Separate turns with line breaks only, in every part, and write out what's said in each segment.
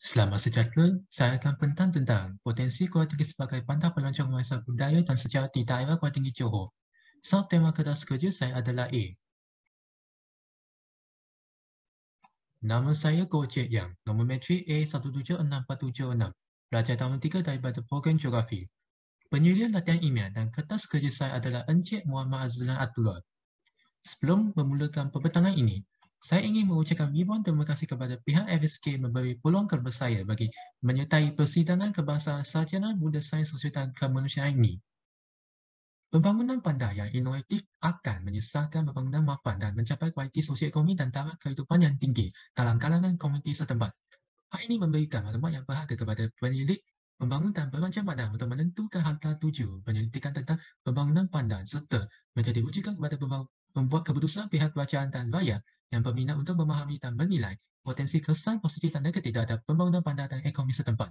Selamat sejahtera, saya akan pentang tentang potensi Kuala Tinggi sebagai pantai pelancong warisan budaya dan sejarah di daerah Kuala Tinggi Johor. So, tema kertas kerja saya adalah A. Nama saya Goh Cik Yang, nombor metrik A176476, pelajar tahun 3 daripada program Geografi. Penyelia latihan email dan kertas kerja saya adalah Encik Muhammad Azlan Abdullah. Sebelum memulakan pembentangan ini, saya ingin mengucapkan ribuan terima kasih kepada pihak FSK memberi peluang kepada saya bagi menyertai persidangan kebangsaan sarjana muda sains sosial dan kemanusiaan ini. Pembangunan bandar yang inovatif akan menyesatkan pembangunan mapan dan mencapai kualiti sosio-ekonomi dan taraf kehidupan yang tinggi dalam kalangan komuniti setempat. Hal ini memberikan maklumat yang berharga kepada penyelidik pembangunan dan perancang bandar untuk menentukan harta tuju penyelidikan tentang pembangunan bandar serta menjadi rujukan kepada membuat keputusan pihak kerajaan dan rakyat yang berminat untuk memahami dan menilai potensi kesan positif dan negatif terhadap pembangunan bandar dan ekonomi setempat.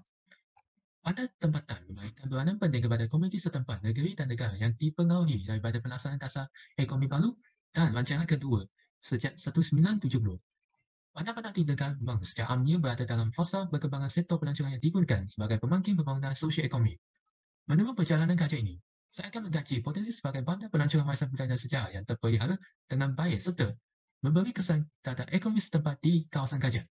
Pada tempatan memberikan peranan penting kepada komuniti setempat, negeri dan negara yang dipengaruhi daripada pelaksanaan dasar ekonomi baru dan rancangan kedua sejak 1970. Bandar-bandar di negara memang sejak amnya berada dalam fasa perkembangan sektor pelancongan yang digunakan sebagai pemangkin pembangunan sosio-ekonomi. Menurut perjalanan kajian ini, saya akan mengkaji potensi sebagai bandar pelancongan warisan budaya dan sejarah yang terpelihara dengan baik serta memberi kesan terhadap ekonomi setempat di kawasan kajian.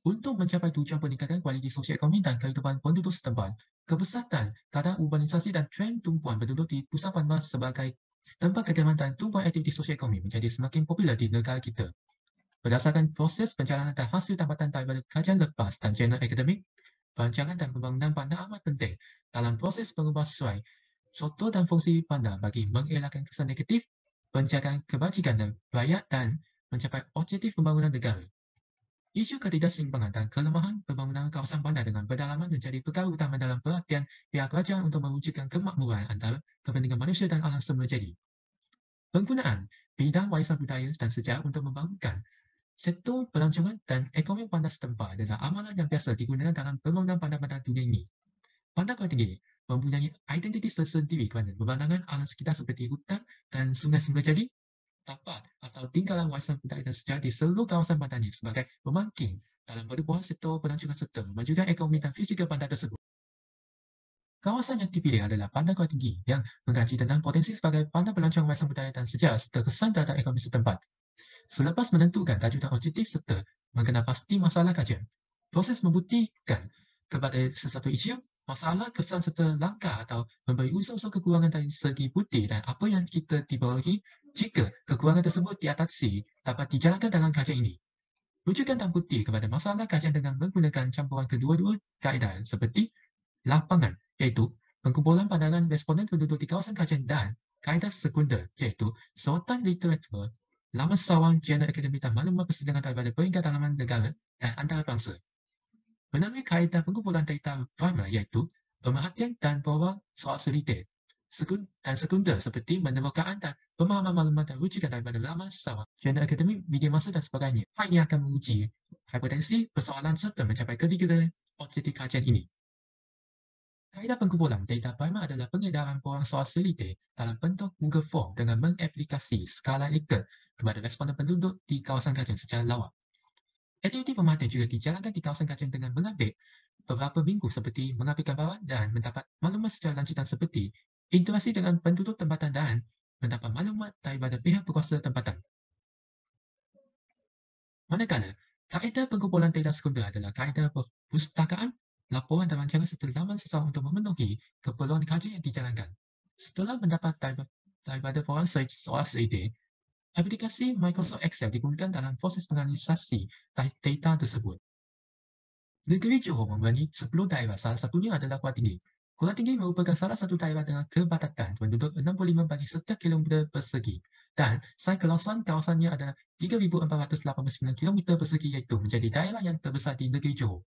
Untuk mencapai tujuan peningkatan kualiti sosio-ekonomi dan kehidupan penduduk setempat, kebesarkan kadar urbanisasi dan trend tumpuan penduduk di pusat bandar sebagai tempat kediaman dan tumpuan aktiviti sosio-ekonomi menjadi semakin popular di negara kita. Berdasarkan proses pencalonan dan hasil tambatan daripada kajian lepas dan jurnal akademik, perancangan dan pembangunan bandar amat penting dalam proses pengubah sesuai contoh dan fungsi bandar bagi mengelakkan kesan negatif, penjagaan kebajikan rakyat dan mencapai objektif pembangunan negara. Isu ketidakseimbangan dan kelemahan pembangunan kawasan bandar dengan pendalaman menjadi perkara utama dalam perhatian pihak kerajaan untuk mewujudkan kemakmuran antara kepentingan manusia dan alam semula jadi. Penggunaan bidang warisan budaya dan sejarah untuk membangunkan sektor pelancongan dan ekonomi bandar setempat adalah amalan yang biasa digunakan dalam pembangunan bandar-bandar dunia ini. Bandar Kuala Tinggi mempunyai identiti tersendiri kerana pemandangan alam sekitar seperti hutan dan sungai semula jadi, tapak atau tinggalan warisan budaya dan sejarah di seluruh kawasan bandarnya sebagai pemangkin dalam pertubuhan sektor pelancongan serta memajukan ekonomi dan fizikal bandar tersebut. Kawasan yang dipilih adalah Bandar Kuala Tinggi yang mengkaji tentang potensi sebagai bandar pelancongan warisan budaya dan sejarah serta kesan terhadap ekonomi setempat. Selepas menentukan tajudan objektif serta mengenal pasti masalah kajian, proses membuktikan kepada sesuatu isu, masalah, kesan serta langkah atau memberi unsur-unsur kekurangan dari segi bukti dan apa yang kita diperoleh jika kekurangan tersebut diatasi dapat dijalankan dalam kajian ini. Rujukan dan bukti kepada masalah kajian dengan menggunakan campuran kedua-dua kaedah seperti lapangan, iaitu pengkumpulan pandangan responden penduduk di kawasan kajian dan kaedah sekunder, iaitu sorotan literatur, laman sawang, jurnal akademik dan maklumat persidangan daripada peringkat dalaman negara dan antarabangsa. Melalui kaedah pengumpulan data primer iaitu pemerhatian dan peluang soal selitih dan sekunder seperti penemukan dan pemahaman maklumat dan rujukan daripada laman sawang, jurnal akademik, media massa dan sebagainya. Hal ini akan menguji hipotensi persoalan serta mencapai ketiga objektif kajian ini. Kaedah pengumpulan data primer adalah pengedaran peluang soal selitih dalam bentuk Google Form dengan mengaplikasi skala Likert kepada responden penduduk di kawasan kajian secara lawak. Aktiviti pemerhatian juga dijalankan di kawasan kajian dengan mengambil beberapa minggu seperti mengambil gambaran dan mendapat maklumat secara lanjutan seperti interaksi dengan penduduk tempatan dan mendapat maklumat daripada pihak berkuasa tempatan. Manakala, kaedah pengumpulan data sekunder adalah kaedah perpustakaan, laporan dan rancangan serta laman seseorang untuk memenuhi keperluan kajian yang dijalankan. Setelah mendapat daripada peluang soal selitih, aplikasi Microsoft Excel digunakan dalam proses penganalisasi data tersebut. Negeri Johor mempunyai 10 daerah, salah satunya adalah Kuala Tinggi. Kuala Tinggi merupakan salah satu daerah dengan kepadatan penduduk 65 bagi setiap kilometer persegi dan saiz kawasannya adalah 3,489 kilometer persegi iaitu menjadi daerah yang terbesar di negeri Johor.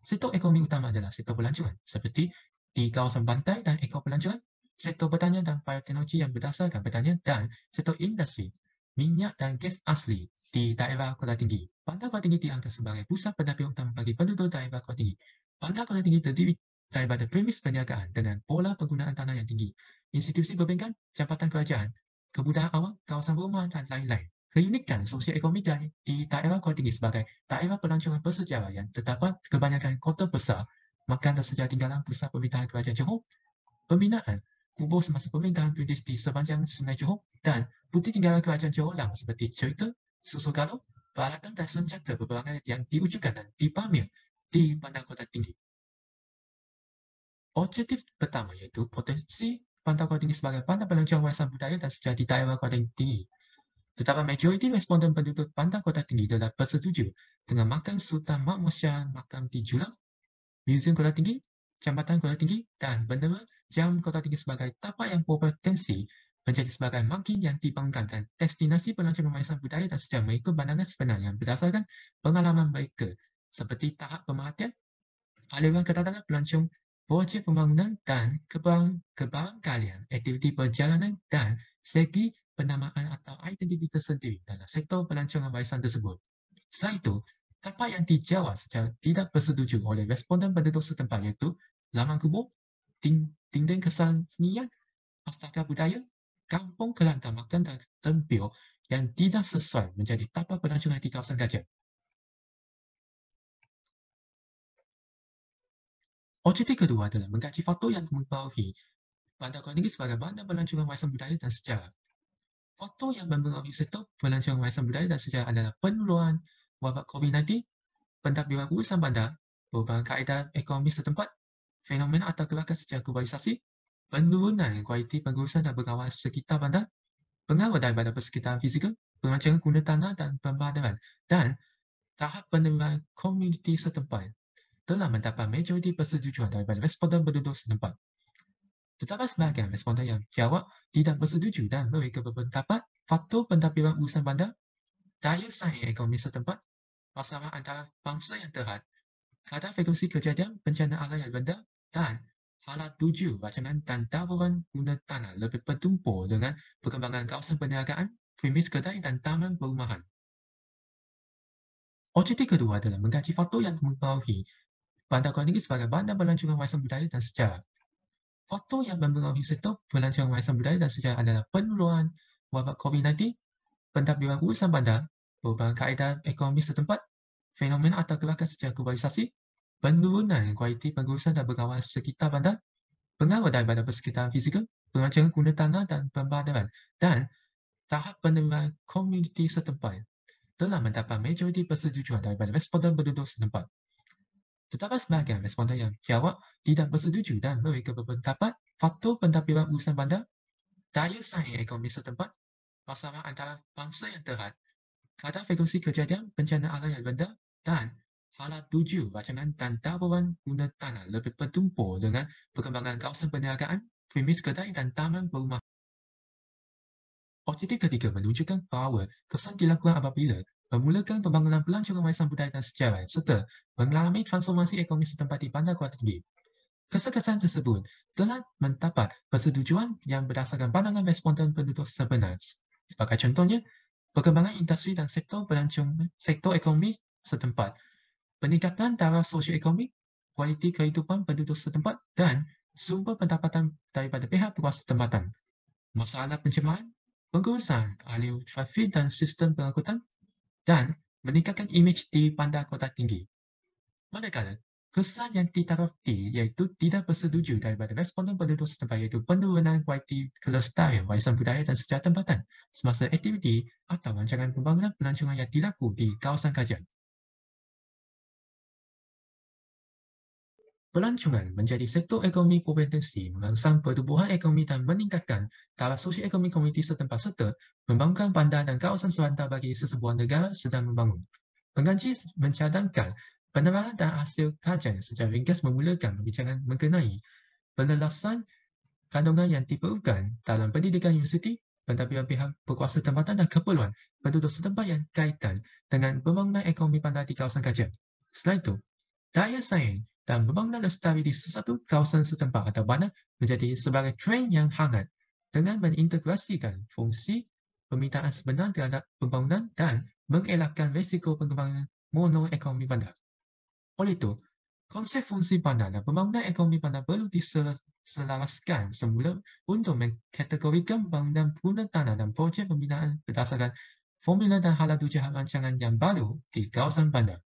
Sektor ekonomi utama adalah sektor pelancongan seperti di kawasan pantai dan ekopelancongan, sektor pertanian dan bioteknologi yang berdasarkan pertanian dan sektor industri, minyak dan gas asli di daerah Kuala Tinggi. Bandar Kuala Tinggi dianggap sebagai pusat pendamping utama bagi penduduk daerah Kuala Tinggi. Bandar Kuala Tinggi terdiri daripada premis perniagaan dengan pola penggunaan tanah yang tinggi, institusi perbankan, jabatan kerajaan, kebudayaan awam, kawasan rumah dan lain-lain. Keunikan sosioekonomi di daerah Kuala Tinggi sebagai daerah pelancongan bersejarah yang terdapat kebanyakan kota besar, makan dan sejarah tinggalan pusat pemerintahan Kerajaan Johor, pembinaan kubur semasa pemerintahan British di sepanjang Sungai Johor dan bukti tinggalan Kerajaan Johor Lama seperti cerita, susul galon, peralatan dan senjata peperangan yang diwujudkan dan dipamer di Bandar Kota Tinggi. Objektif pertama iaitu potensi Bandar Kota Tinggi sebagai bandar pelancongan warisan budaya dan sejarah di daerah Kota Tinggi. Tetapi majoriti responden penduduk Bandar Kota Tinggi telah bersetuju dengan Makam Sultan Mahmud Shah, Makam Tijulang, Muzium Kota Tinggi, Jambatan Kota Tinggi dan Bendera Jam Kota Tinggi sebagai tapak yang berpotensi menjadi sebagai marking yang dibangunkan dan destinasi pelancongan warisan budaya dan sejarah mengikut pandangan sebenar yang berdasarkan pengalaman mereka seperti tahap pemerhatian, aliran kedatangan pelancong, projek pembangunan dan kebarangkalian aktiviti perjalanan dan segi penamaan atau identiti tersendiri dalam sektor pelancongan warisan tersebut. Selain itu, tapak yang dijawab secara tidak bersetuju oleh responden penduduk setempat iaitu laman kubur, dinding kesenian, pustaka budaya, kampung kelantan makan dan tempio yang tidak sesuai menjadi tapak pelancongan di kawasan Gajah. Objektif kedua adalah mengkaji faktor yang mempengaruhi Bandar Kota Tinggi sebagai bandar pelancongan warisan budaya dan sejarah. Faktor yang mempengaruhi sektor pelancongan warisan budaya dan sejarah adalah penularan wabak COVID-19, pentadbiran urusan bandar, perubahan kaedah ekonomi setempat, fenomena atau gerakan secara globalisasi, penurunan kualiti pengurusan dan pengawalan sekitar bandar, pengaruh daripada persekitaran fizikal, perancangan guna tanah dan pembadaran, dan tahap penerimaan komuniti setempat telah mendapat majoriti persetujuan daripada responden penduduk setempat. Terdapat sebahagian responden yang jawab tidak bersetuju dan mereka berpendapat faktor pentadbiran urusan bandar, daya saing ekonomi setempat, pasaran antara bangsa yang terhad, kadar frekuensi kejadian bencana alam yang rendah dan halat tuju rancangan dan daruran guna tanah lebih bertumpur dengan perkembangan kawasan perniagaan, premis kedai dan taman perumahan. Objektif kedua adalah mengkaji faktor yang mempengaruhi Bandar Kota Tinggi sebagai bandar pelancongan warisan budaya dan sejarah. Faktor yang mempengaruhi sektor pelancongan warisan budaya dan sejarah adalah penularan wabak COVID-19, pentadbiran urusan bandar, perubahan kaedah ekonomi setempat, fenomena atau gerakan secara globalisasi, penurunan kualiti pengurusan dan pengawalan sekitar bandar, pengaruh daripada persekitaran fizikal, perancangan guna tanah dan pembadaran, dan tahap penerimaan komuniti setempat telah mendapat majoriti persetujuan daripada responden penduduk setempat. Terdapat sebahagian responden yang jawab tidak bersetuju dan mereka berpendapat faktor pentadbiran urusan bandar, daya saing ekonomi setempat, pasaran antara bangsa yang terhad, kadar frekuensi kejadian bencana alam yang rendah dan halat tuju rancangan dan daruran guna tanah lebih bertumpur dengan perkembangan kawasan perniagaan, premis kedai dan taman perumahan. Objektif ketiga menunjukkan bahawa kesan dilakukan apabila memulakan pembangunan pelancongan warisan budaya dan sejarah serta mengalami transformasi ekonomi setempat di Bandar Kota Tinggi. Kesan-kesan tersebut telah mendapat persetujuan yang berdasarkan pandangan responden penduduk sebenar. Sebagai contohnya, perkembangan industri dan sektor pelancongan, sektor ekonomi setempat, peningkatan taraf sosioekonomi, kualiti kehidupan penduduk setempat dan sumber pendapatan daripada pihak berkuasa tempatan. Masalah pencemaran, pengurusan alur trafik dan sistem pengangkutan dan meningkatkan imej di Bandar Kota Tinggi. Manakala, kesan yang ditaruti iaitu tidak bersetuju daripada responden penduduk setempat iaitu penurunan kualiti kelestarian warisan budaya dan sejarah tempatan semasa aktiviti atau rancangan pembangunan pelancongan yang dilaku di kawasan kajian. Pelancongan menjadi sektor ekonomi berpotensi merangsang pertumbuhan ekonomi dan meningkatkan taraf sosioekonomi komuniti setempat serta membangunkan bandar dan kawasan serentak bagi sesebuah negara sedang membangun. Pengkaji mencadangkan penerapan dan hasil kajian secara ringkas memulakan perbincangan mengenai penjelasan kandungan yang diperlukan dalam pendidikan universiti, pentadbiran pihak berkuasa tempatan dan keperluan penduduk setempat yang kaitan dengan pembangunan ekonomi bandar di kawasan kajian. Selain itu, daya saing dan pembangunan lestari di sesuatu kawasan setempat atau bandar menjadi sebagai trend yang hangat dengan mengintegrasikan fungsi permintaan sebenar terhadap pembangunan dan mengelakkan risiko pengembangan monoekonomi bandar. Oleh itu, konsep fungsi bandar dan pembangunan ekonomi bandar perlu diselaraskan semula untuk mengkategorikan pembangunan guna tanah dan projek pembinaan berdasarkan formula dan halal tujuan rancangan yang baru di kawasan bandar.